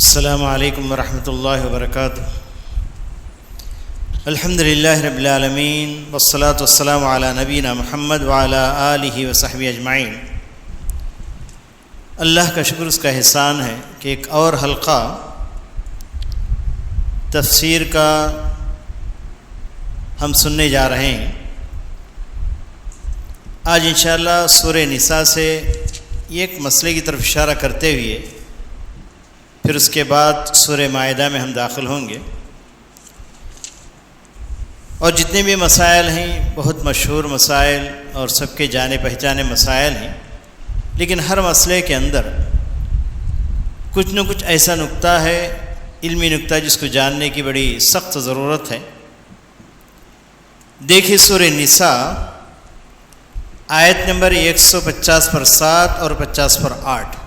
السلام علیکم ورحمۃ اللہ وبرکاتہ۔ الحمد للہ رب العالمین والصلاة والسلام علی نبینا محمد وعلی آلہ وصحبہ اجمعین۔ اللہ کا شکر، اس کا احسان ہے کہ ایک اور حلقہ تفسیر کا ہم سننے جا رہے ہیں۔ آج انشاءاللہ سورہ نساء سے ایک مسئلے کی طرف اشارہ کرتے ہوئے پھر اس کے بعد سورہ مائدہ میں ہم داخل ہوں گے، اور جتنے بھی مسائل ہیں بہت مشہور مسائل اور سب کے جانے پہچانے مسائل ہیں، لیکن ہر مسئلے کے اندر کچھ نہ کچھ ایسا نقطہ ہے، علمی نقطہ، جس کو جاننے کی بڑی سخت ضرورت ہے۔ دیکھیے سورہ نساء آیت نمبر 150 پر 7 اور 50 پر 8،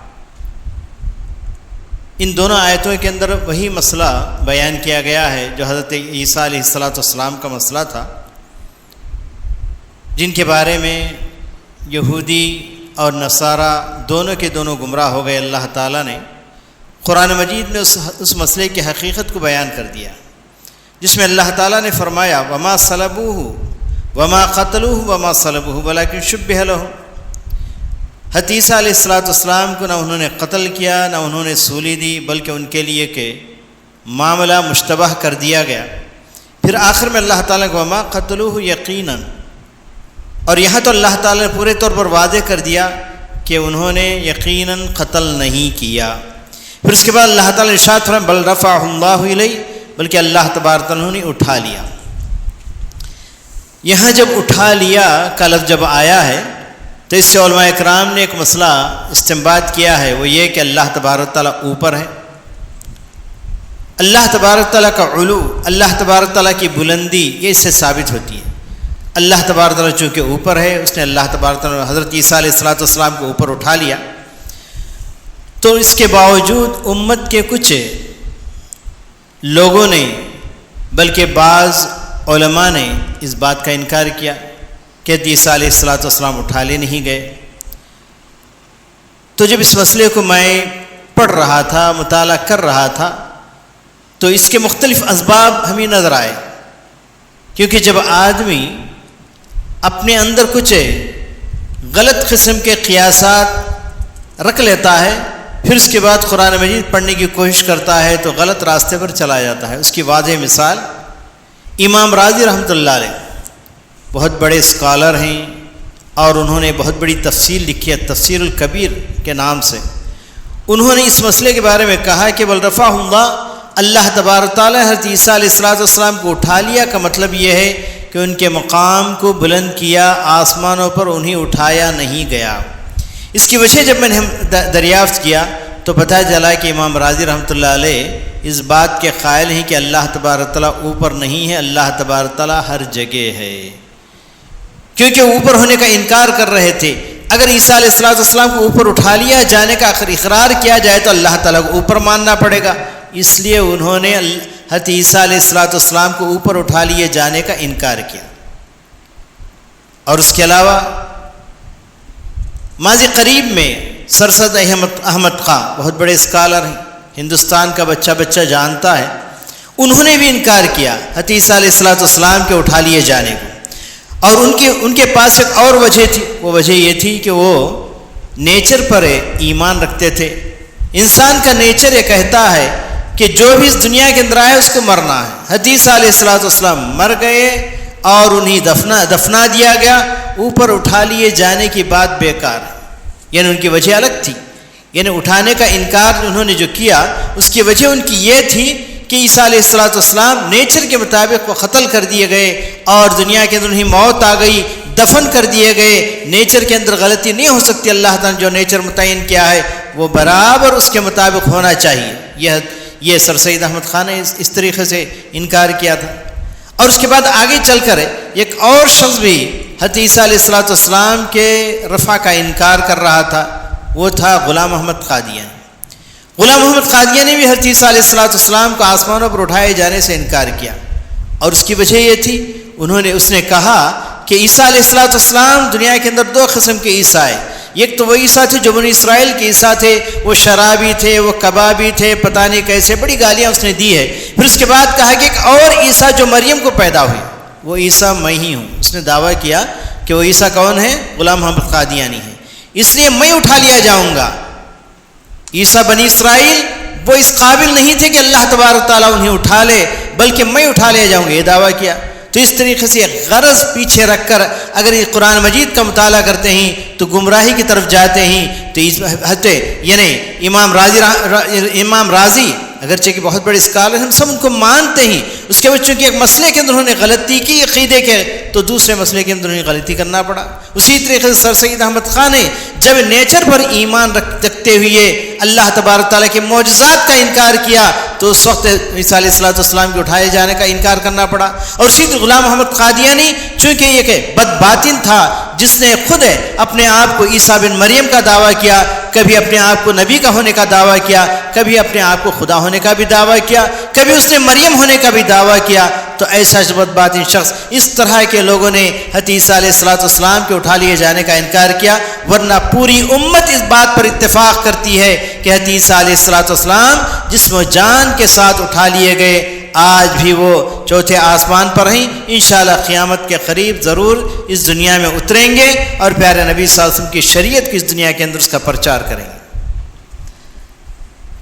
ان دونوں آیتوں کے اندر وہی مسئلہ بیان کیا گیا ہے جو حضرت عیسیٰ علیہ السلام کا مسئلہ تھا، جن کے بارے میں یہودی اور نصارہ دونوں کے دونوں گمراہ ہو گئے۔ اللہ تعالیٰ نے قرآن مجید میں اس مسئلے کی حقیقت کو بیان کر دیا، جس میں اللہ تعالیٰ نے فرمایا وما صلبوہ وما قتلوہ وما صلبوہ ولکن شبہ لہم۔ حضرت عیسیٰ علیہ السلام کو نہ انہوں نے قتل کیا، نہ انہوں نے سولی دی، بلکہ ان کے لیے کہ معاملہ مشتبہ کر دیا گیا۔ پھر آخر میں اللہ تعالیٰ کو وما قتلوہ یقیناً، اور یہاں تو اللہ تعالیٰ نے پورے طور پر واضح کر دیا کہ انہوں نے یقیناً قتل نہیں کیا۔ پھر اس کے بعد اللہ تعالیٰ نے ارشاد فرمایا بل رفعہ اللہ الیہ، بلکہ اللہ تبارک تعالیٰ نے اٹھا لیا۔ یہاں جب اٹھا لیا کا لفظ جب آیا ہے تو اس سے علماء اکرام نے ایک مسئلہ استنباط کیا ہے، وہ یہ کہ اللہ تبارک تعالیٰ اوپر ہے۔ اللہ تبارک تعالیٰ کا علو، اللہ تبارک تعالیٰ کی بلندی، یہ اس سے ثابت ہوتی ہے۔ اللہ تبارک تعالیٰ چونکہ اوپر ہے، اس نے اللہ تبارک تعالیٰ حضرت عیسیٰ علیہ السلام کو اوپر اٹھا لیا، تو اس کے باوجود امت کے کچھ لوگوں نے، بلکہ بعض علماء نے اس بات کا انکار کیا کہ عیسیٰ علیہ السلام اٹھا لے نہیں گئے۔ تو جب اس مسئلے کو میں پڑھ رہا تھا، مطالعہ کر رہا تھا، تو اس کے مختلف اسباب ہمیں نظر آئے، کیونکہ جب آدمی اپنے اندر کچھ غلط قسم کے قیاسات رکھ لیتا ہے، پھر اس کے بعد قرآن مجید پڑھنے کی کوشش کرتا ہے تو غلط راستے پر چلا جاتا ہے۔ اس کی واضح مثال امام راضی رحمۃ اللہ علیہ، بہت بڑے اسکالر ہیں، اور انہوں نے بہت بڑی تفصیل لکھی ہے، تفسیر الکبیر کے نام سے۔ انہوں نے اس مسئلے کے بارے میں کہا کہ بل رفعہ اللہ، اللہ تبارک تعالیٰ حضرت عیسیٰ علیہ السلام کو اٹھا لیا کا مطلب یہ ہے کہ ان کے مقام کو بلند کیا، آسمانوں پر انہیں اٹھایا نہیں گیا۔ اس کی وجہ جب میں نے دریافت کیا تو پتہ چلا کہ امام راضی رحمۃ اللہ علیہ اس بات کے قائل ہیں کہ اللہ تبارک تعالیٰ اوپر نہیں ہے، اللہ تبارک تعالیٰ ہر جگہ ہے، کیونکہ اوپر ہونے کا انکار کر رہے تھے۔ اگر عیسیٰ علیہ السلام کو اوپر اٹھا لیا جانے کا اقرار کیا جائے تو اللہ تعالیٰ کو اوپر ماننا پڑے گا، اس لیے انہوں نے حضرت عیسیٰ علیہ السلام کو اوپر اٹھا لیے جانے کا انکار کیا۔ اور اس کے علاوہ ماضی قریب میں سر سید احمد خان، بہت بڑے اسکالر ہیں، ہندوستان کا بچہ جانتا ہے، انہوں نے بھی انکار کیا حضرت عیسیٰ علیہ السلام کے اٹھا لیے جانے کو۔ اور ان کے پاس ایک اور وجہ تھی، وہ وجہ یہ تھی کہ وہ نیچر پر ایمان رکھتے تھے۔ انسان کا نیچر یہ کہتا ہے کہ جو بھی اس دنیا کے اندر آئے اس کو مرنا ہے۔ حضرت عیسیٰ علیہ السلام مر گئے اور انہیں دفنا دیا گیا، اوپر اٹھا لیے جانے کی بات بیکار ہے، یعنی ان کی وجہ الگ تھی۔ یعنی اٹھانے کا انکار انہوں نے جو کیا، اس کی وجہ ان کی یہ تھی کہ عیسیٰ علیہ السلام نیچر کے مطابق وہ قتل کر دیے گئے، اور دنیا کے اندر انہیں موت آ گئی، دفن کر دیے گئے۔ نیچر کے اندر غلطی نہیں ہو سکتی، اللہ تعالیٰ نے جو نیچر متعین کیا ہے وہ برابر اس کے مطابق ہونا چاہیے۔ یہ سر سید احمد خان نے اس طریقے سے انکار کیا تھا۔ اور اس کے بعد آگے چل کر ایک اور شخص بھی حضرت عیسیٰ علیہ السلام کے رفع کا انکار کر رہا تھا، وہ تھا غلام محمد قادیانی۔ غلام محمد قادیانی نے بھی حضرت عیسیٰ علیہ السلام کو آسمانوں پر اٹھائے جانے سے انکار کیا، اور اس کی وجہ یہ تھی اس نے کہا کہ عیسیٰ علیہ السلام دنیا کے اندر دو قسم کے عیسیٰ ہیں، ایک تو وہ عیسیٰ تھے جو بنی اسرائیل کے عیسیٰ تھے، وہ شرابی تھے، وہ کبابی تھے، پتہ نہیں کیسے بڑی گالیاں اس نے دی ہے۔ پھر اس کے بعد کہا کہ ایک اور عیسیٰ جو مریم کو پیدا ہوئی، وہ عیسیٰ میں ہی ہوں۔ اس نے دعویٰ کیا کہ وہ عیسیٰ کون ہے؟ غلام محمد قادیانی ہے، اس لیے میں اٹھا لیا جاؤں گا۔ عیسیٰ بنی اسرائیل وہ اس قابل نہیں تھے کہ اللہ تبارک تعالیٰ انہیں اٹھا لے، بلکہ میں اٹھا لیا جاؤں گا، یہ دعویٰ کیا۔ تو اس طریقے سے غرض پیچھے رکھ کر اگر یہ قرآن مجید کا مطالعہ کرتے ہیں تو گمراہی کی طرف جاتے ہیں۔ تو یعنی امام راضی اگرچہ کہ بہت بڑے اسکالر، ہم سب ان کو مانتے ہیں، اس کے بچوں کے ایک مسئلے کے اندر انہوں نے غلطی کی عقیدے کے، تو دوسرے مسئلے کے اندر انہیں غلطی کرنا پڑا۔ اسی طریقے سے سر سید احمد خان نے جب نیچر پر ایمان رکھتے ہوئے اللہ تبارک تعالیٰ کے معجزات کا انکار کیا تو اس وقت عیسیٰ علیہ السلام کے اٹھائے جانے کا انکار کرنا پڑا۔ اور اسی طرح غلام محمد قادیانی چونکہ ایک بد باطن تھا، جس نے خود اپنے آپ کو عیسیٰ بن مریم کا دعویٰ کیا، کبھی اپنے آپ کو نبی کا ہونے کا دعویٰ کیا، کبھی اپنے آپ کو خدا ہونے کا بھی دعویٰ کیا، کبھی اس نے مریم ہونے کا بھی دعویٰ کیا۔ تو ایسا بد باطن شخص، اس طرح کے لوگوں نے حضرت عیسیٰ علیہ السلام کے اٹھا لیے جانے کا انکار کیا، ورنہ پوری امت اس بات پر اتفاق کرتی ہے کہ حضرت عیسیٰ علیہ السلام جسم و جان کے ساتھ اٹھا لیے گئے، آج بھی وہ چوتھے آسمان پر ہیں، انشاءاللہ قیامت کے قریب ضرور اس دنیا میں اتریں گے اور پیارے نبی صلی اللہ علیہ وسلم کی شریعت کی اس دنیا کے اندر اس کا پرچار کریں گے۔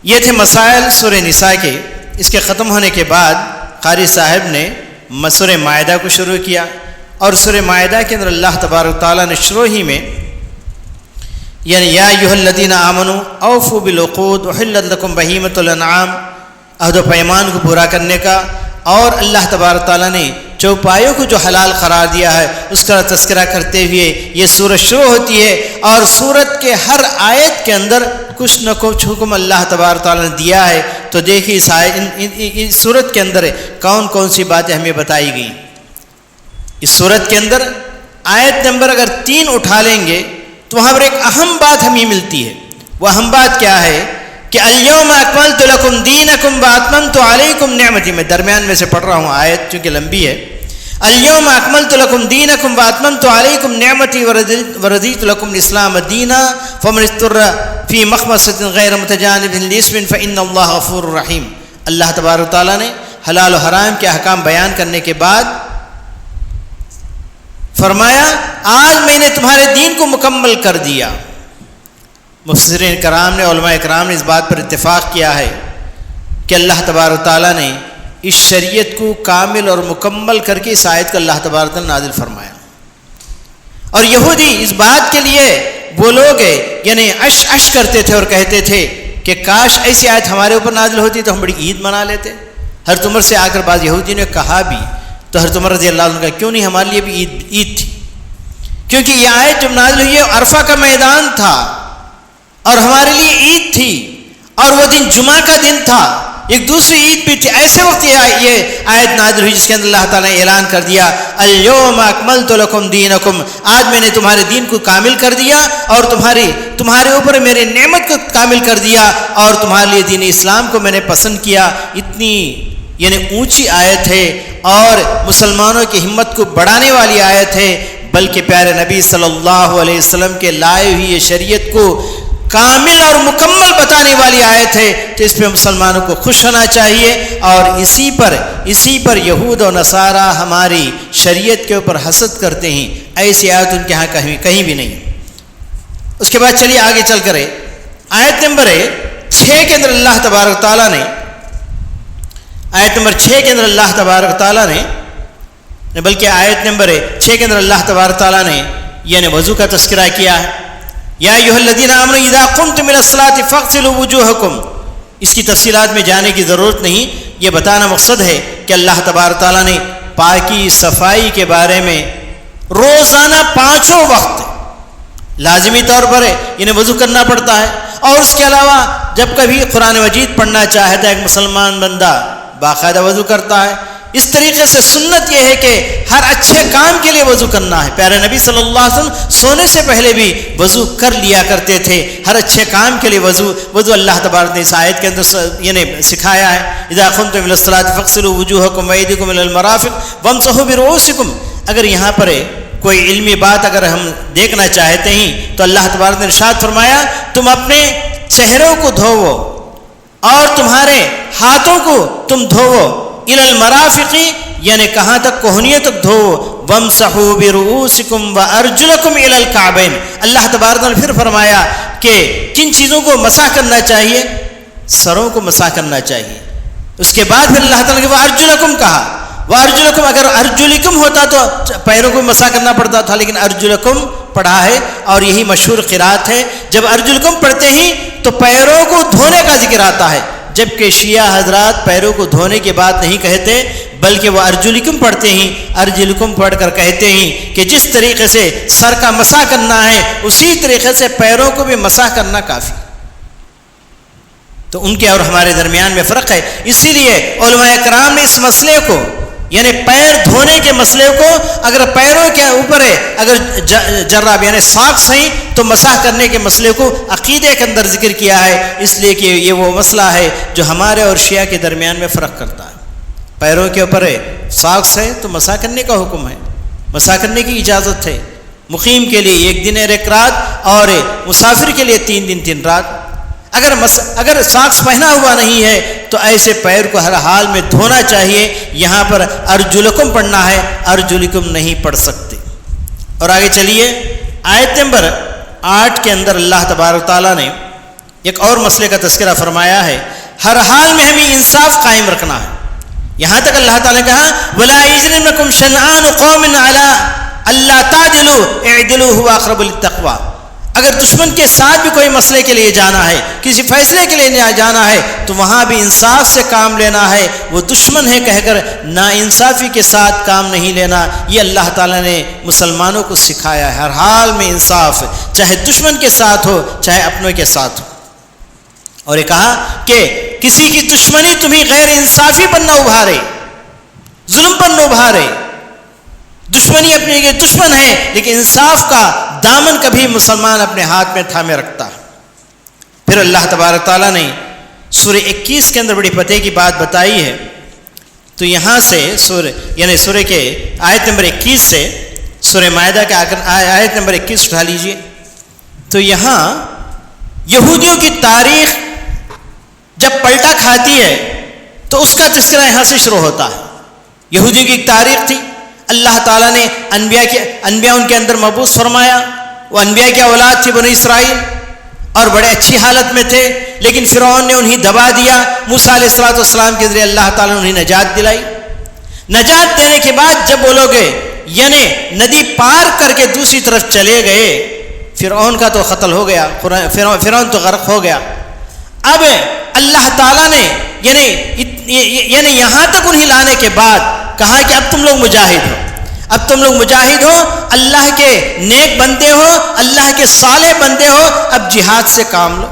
یہ تھے مسائل سورہ نساء کے۔ اس کے ختم ہونے کے بعد قاری صاحب نے سورہ مائدہ کو شروع کیا، اور سورہ مائدہ کے اندر اللہ تبارک تعالیٰ نے شروع ہی میں یعنی یا ایھا الذین آمنوا اوفوا بالعقود احلت لکم بہیمۃ الانعام، عہد و پیمان کو پورا کرنے کا، اور اللہ تبارک تعالیٰ نے چوپایوں کو جو حلال قرار دیا ہے اس کا تذکرہ کرتے ہوئے یہ سورت شروع ہوتی ہے۔ اور سورت کے ہر آیت کے اندر کچھ نہ کچھ حکم اللہ تبارک تعالیٰ نے دیا ہے۔ تو دیکھیے اس سورت کے اندر کون کون سی باتیں ہمیں بتائی گئی۔ اس سورت کے اندر آیت نمبر اگر 3 اٹھا لیں گے تو وہاں پر ایک اہم بات ہمیں ملتی ہے۔ وہ اہم بات کیا ہے کہ الیوم اکملت لکم دینکم واتممت علیکم نعمتی، میں درمیان میں سے پڑھ رہا ہوں آیت چونکہ لمبی ہے۔ الیوم اکملت لکم دینکم واتممت علیکم نعمتی ورضیت لکم الاسلام دینا فمن اضطر فی مخمصۃ غیر متجانف لإثم فإن اللہ غفور رحیم۔ اللہ تبارک تعالیٰ نے حلال و حرام کے احکام بیان کرنے کے بعد فرمایا آج میں نے تمہارے دین کو مکمل کر دیا۔ مفسرین کرام نے، علماء کرام نے اس بات پر اتفاق کیا ہے کہ اللہ تبارک تعالیٰ نے اس شریعت کو کامل اور مکمل کر کے اس آیت کو اللہ تبارک تعالیٰ نے نازل فرمایا۔ اور یہودی اس بات کے لیے وہ لوگ یعنی عش کرتے تھے اور کہتے تھے کہ کاش ایسی آیت ہمارے اوپر نازل ہوتی تو ہم بڑی عید منا لیتے۔ حضرت عمر سے آ کر بعض یہودی نے کہا بھی، تو حضرت عمر رضی اللہ عنہ کا کیوں نہیں، ہمارے لیے بھی عید تھی، کیونکہ یہ آیت جب نازل ہوئی ہے عرفہ کا میدان تھا اور ہمارے لیے عید تھی، اور وہ دن جمعہ کا دن تھا، ایک دوسری عید بھی تھی۔ ایسے وقت یہ آیت نازل ہوئی جس کے اندر اللہ تعالیٰ نے اعلان کر دیا الیوم اکملت لکم دینکم، آج میں نے تمہارے دین کو کامل کر دیا اور تمہارے اوپر میرے نعمت کو کامل کر دیا، اور تمہارے لیے دین اسلام کو میں نے پسند کیا۔ اتنی یعنی اونچی آیت ہے اور مسلمانوں کی ہمت کو بڑھانے والی آیت ہے، بلکہ پیارے نبی صلی اللہ علیہ وسلم کے لائے ہوئی یہ شریعت کو کامل اور مکمل بتانے والی آیت ہے۔ تو اس پہ مسلمانوں کو خوش ہونا چاہیے، اور اسی پر یہود و نصارہ ہماری شریعت کے اوپر حسد کرتے ہیں۔ ایسی آیت ان کے ہاں کہیں بھی نہیں۔ اس کے بعد چلیے آگے چل کر آیت نمبر 6 کے اندر اللہ تبارک تعالیٰ نے آیت نمبر 6 کے اندر اللہ تبارک تعالیٰ نے بلکہ آیت نمبر 6 کے اندر اللہ تبارک تعالیٰ نے یعنی وضو کا تذکرہ کیا ہے۔ یا ایھا الذین آمنوا اذا قمتم الى الصلاۃ فاغسلوا وجوہکم، اس کی تفصیلات میں جانے کی ضرورت نہیں، یہ بتانا مقصد ہے کہ اللہ تبارک تعالیٰ نے پاکی صفائی کے بارے میں روزانہ 5 وقت لازمی طور پر انہیں وضو کرنا پڑتا ہے، اور اس کے علاوہ جب کبھی قرآن مجید پڑھنا چاہتا ہے ایک مسلمان بندہ باقاعدہ وضو کرتا ہے۔ اس طریقے سے سنت یہ ہے کہ ہر اچھے کام کے لیے وضو کرنا ہے۔ پیارے نبی صلی اللہ علیہ وسلم سونے سے پہلے بھی وضو کر لیا کرتے تھے، ہر اچھے کام کے لیے وضو اللہ تبارک نے اس آیت کے اندر یعنی سکھایا ہے۔ اذا قمتم الى الصلاۃ فاغسلوا وجوہکم وایدیکم الى المرافق وامسحوا برؤوسکم، اگر یہاں پر کوئی علمی بات اگر ہم دیکھنا چاہتے ہیں تو اللہ تبارک نے ارشاد فرمایا تم اپنے چہروں کو دھوو اور تمہارے ہاتھوں کو تم دھوو الی المرافق یعنی کہاں تک کوہنیوں تک دھوو وامسحوا برؤوسکم وارجلکم الی الکعبین اللہ تبارک نے پھر فرمایا کہ کن چیزوں کو مسح کرنا چاہیے سروں کو مسح کرنا چاہیے اس کے بعد پھر اللہ تعالیٰ نے وارجلکم کہا وارجلکم اگر ارجلکم ہوتا تو پیروں کو مسح کرنا پڑتا تھا لیکن ارجلکم پڑھا ہے اور یہی مشہور قرات ہے جب ارجلکم پڑھتے ہیں تو پیروں کو دھونے کا ذکر آتا ہے جبکہ شیعہ حضرات پیروں کو دھونے کی بات نہیں کہتے بلکہ وہ ارجلکم پڑھتے ہیں ارجلکم پڑھ کر کہتے ہیں کہ جس طریقے سے سر کا مسح کرنا ہے اسی طریقے سے پیروں کو بھی مسح کرنا کافی تو ان کے اور ہمارے درمیان میں فرق ہے اسی لیے علماء کرام نے اس مسئلے کو یعنی پیر دھونے کے مسئلے کو اگر پیروں کے اوپر ہے اگر جراب یعنی ساکس ہیں تو مسح کرنے کے مسئلے کو عقیدے کے اندر ذکر کیا ہے اس لیے کہ یہ وہ مسئلہ ہے جو ہمارے اور شیعہ کے درمیان میں فرق کرتا ہے پیروں کے اوپر ہے ساکس ہے تو مسح کرنے کا حکم ہے مسح کرنے کی اجازت ہے مقیم کے لیے 1 دن 1 رات اور مسافر کے لیے 3 دن 3 رات اگر ساکس پہنا ہوا نہیں ہے تو ایسے پیر کو ہر حال میں دھونا چاہیے یہاں پر ارجلکم پڑھنا ہے ارجلکم نہیں پڑھ سکتے اور آگے چلیے آیت نمبر 8 کے اندر اللہ تبارک تعالیٰ نے ایک اور مسئلے کا تذکرہ فرمایا ہے ہر حال میں ہمیں انصاف قائم رکھنا ہے یہاں تک اللہ تعالیٰ نے کہا وَلَا يَجْرِمَنَكُمْ شَنْآنُ قَوْمٍ عَلَىٰ أَلَّا تَعْدِلُوا اعْدِلُوا هُوَ أَقْرَبُ لِلتَّقْوَىٰ اگر دشمن کے ساتھ بھی کوئی مسئلے کے لیے جانا ہے کسی فیصلے کے لیے جانا ہے تو وہاں بھی انصاف سے کام لینا ہے وہ دشمن ہے کہہ کر نا انصافی کے ساتھ کام نہیں لینا یہ اللہ تعالیٰ نے مسلمانوں کو سکھایا ہے ہر حال میں انصاف چاہے دشمن کے ساتھ ہو چاہے اپنوں کے ساتھ ہو اور یہ کہا کہ کسی کی دشمنی تمہیں غیر انصافی پر نہ ابھارے ظلم پر نہ ابھارے دشمنی اپنے کے دشمن ہے لیکن انصاف کا دامن کبھی مسلمان اپنے ہاتھ میں تھامے رکھتا ہے پھر اللہ تبارک تعالیٰ نے سورہ 21 کے اندر بڑی پتے کی بات بتائی ہے تو یہاں سے سورہ کے آیت نمبر 21 سے سورہ مائدہ کے آیت نمبر 21 اٹھا لیجئے تو یہاں یہودیوں کی تاریخ جب پلٹا کھاتی ہے تو اس کا تذکرہ یہاں سے شروع ہوتا ہے یہودیوں کی ایک تاریخ تھی اللہ تعالیٰ نے انبیاء ان کے اندر مبعوث فرمایا وہ انبیاء کی اولاد تھی بنی اسرائیل اور بڑے اچھی حالت میں تھے لیکن فرعون نے انہیں دبا دیا موسیٰ علیہ السلام کے ذریعے اللہ تعالیٰ نے انہیں نجات دلائی نجات دینے کے بعد جب وہ لوگ یعنی ندی پار کر کے دوسری طرف چلے گئے فرعون کا تو قتل ہو گیا فرعون تو غرق ہو گیا اب اللہ تعالیٰ نے یعنی یہاں تک انہیں لانے کے بعد کہا کہ اب تم لوگ مجاہد ہو اللہ کے نیک بندے ہو اللہ کے صالح بندے ہو اب جہاد سے کام لو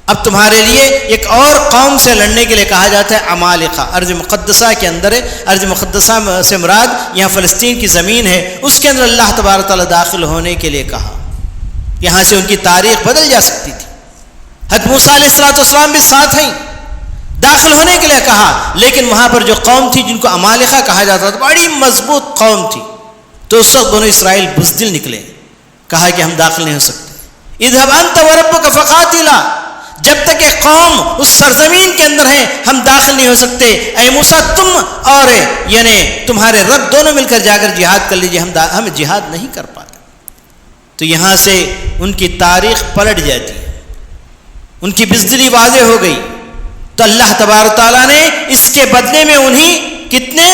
اب تمہارے لیے ایک اور قوم سے لڑنے کے لیے کہا جاتا ہے عمالقہ ارض مقدسہ کے اندر ہے ارض مقدسہ سے مراد یہاں فلسطین کی زمین ہے اس کے اندر اللہ تبارک تعالیٰ داخل ہونے کے لیے کہا یہاں سے ان کی تاریخ بدل جا سکتی تھی حضرت موسیٰ علیہ السلام بھی ساتھ ہیں داخل ہونے کے لیے کہا لیکن وہاں پر جو قوم تھی جن کو عمالقہ کہا جاتا تھا بڑی مضبوط قوم تھی تو اس وقت بنو اسرائیل بزدل نکلے کہا کہ ہم داخل نہیں ہو سکتے اذهب انت وربك فقاتلا جب تک کہ قوم اس سرزمین کے اندر ہے ہم داخل نہیں ہو سکتے اے موسیٰ تم اور یعنی تمہارے رب دونوں مل کر جا کر جہاد کر لیجئے ہم جہاد نہیں کر پاتے تو یہاں سے ان کی تاریخ پلٹ جاتی ہے ان کی بزدلی واضح ہو گئی تو اللہ تبارک تعالیٰ نے اس کے بدلے میں انہیں کتنے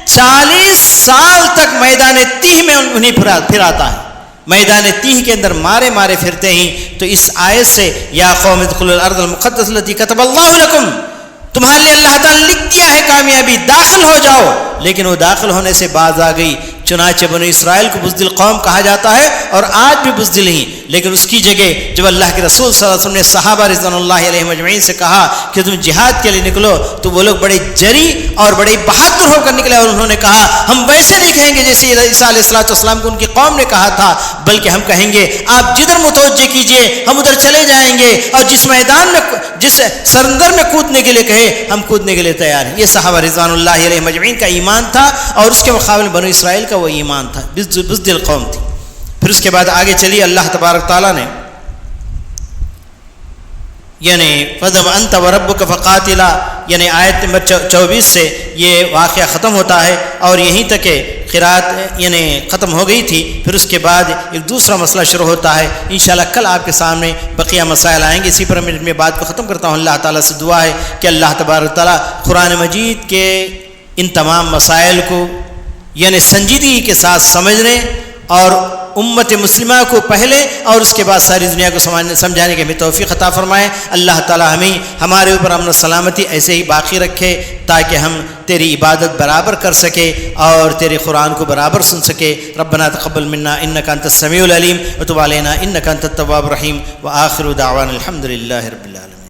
40 سال تک میدان تیہ میں انہیں پھراتا ہے میدان تیہ کے اندر مارے پھرتے ہیں تو اس آیت سے یا قوم ادخلوا الارض المقدسۃ التي كتب اللہ لکم تمہارے لیے اللہ تعالیٰ نے لکھ دیا ہے کامیابی داخل ہو جاؤ لیکن وہ داخل ہونے سے باز آ گئی چنانچہ بنی اسرائیل کو بزدل قوم کہا جاتا ہے اور آج بھی بزدل ہیں، لیکن اس کی جگہ جب اللہ کے رسول صلی اللہ علیہ وسلم نے صحابہ رضوان اللہ علیہم اجمعین سے کہا کہ تم جہاد کے لیے نکلو، تو وہ لوگ بڑے جری اور بڑے بہادر ہو کر نکلے، اور انہوں نے کہا ہم ویسے نہیں کہیں گے جیسے عیسیٰ علیہ السلام کو ان کی قوم نے کہا تھا، بلکہ ہم کہیں گے آپ جدھر متوجہ کیجئے ہم ادھر چلے جائیں گے، اور جس میدان میں جس سرندر میں کودنے کے لیے کہے ہم کودنے کے لیے تیار ہیں۔ یہ صحابہ رضوان اللہ علیہم اجمعین کا ایمان تھا، اور اس کے مقابلے بنو اسرائیل کا وہ ایمان تھا، بزدل قوم تھی۔ پھر اس کے بعد آگے چلیے، اللہ تبارک تعالیٰ نے یعنی فَذْهَبْ أَنْتَ وَرَبُّكَ فَقَاتِلَا، یعنی آیت نمبر 24 سے یہ واقعہ ختم ہوتا ہے، اور یہیں تک کہ قرات یعنی ختم ہو گئی تھی۔ پھر اس کے بعد ایک دوسرا مسئلہ شروع ہوتا ہے۔ انشاءاللہ کل آپ کے سامنے بقیہ مسائل آئیں گے، اسی پر میں بات کو ختم کرتا ہوں۔ اللہ تعالیٰ سے دعا ہے کہ اللہ تبارک تعالیٰ قرآن مجید کے ان تمام مسائل کو یعنی سنجیدگی کے ساتھ سمجھنے اور امت مسلمہ کو پہلے اور اس کے بعد ساری دنیا کو سمجھانے کے ہمیں توفیق عطا فرمائے۔ اللہ تعالی ہمیں ہمارے اوپر امن و سلامتی ایسے ہی باقی رکھے تاکہ ہم تیری عبادت برابر کر سکے اور تیرے قرآن کو برابر سن سکے۔ ربنا تقبل منا انک انت السمیع العلیم وتب علینا انک انت التواب الرحیم، وآخر دعوانا الحمد للہ رب العالمین۔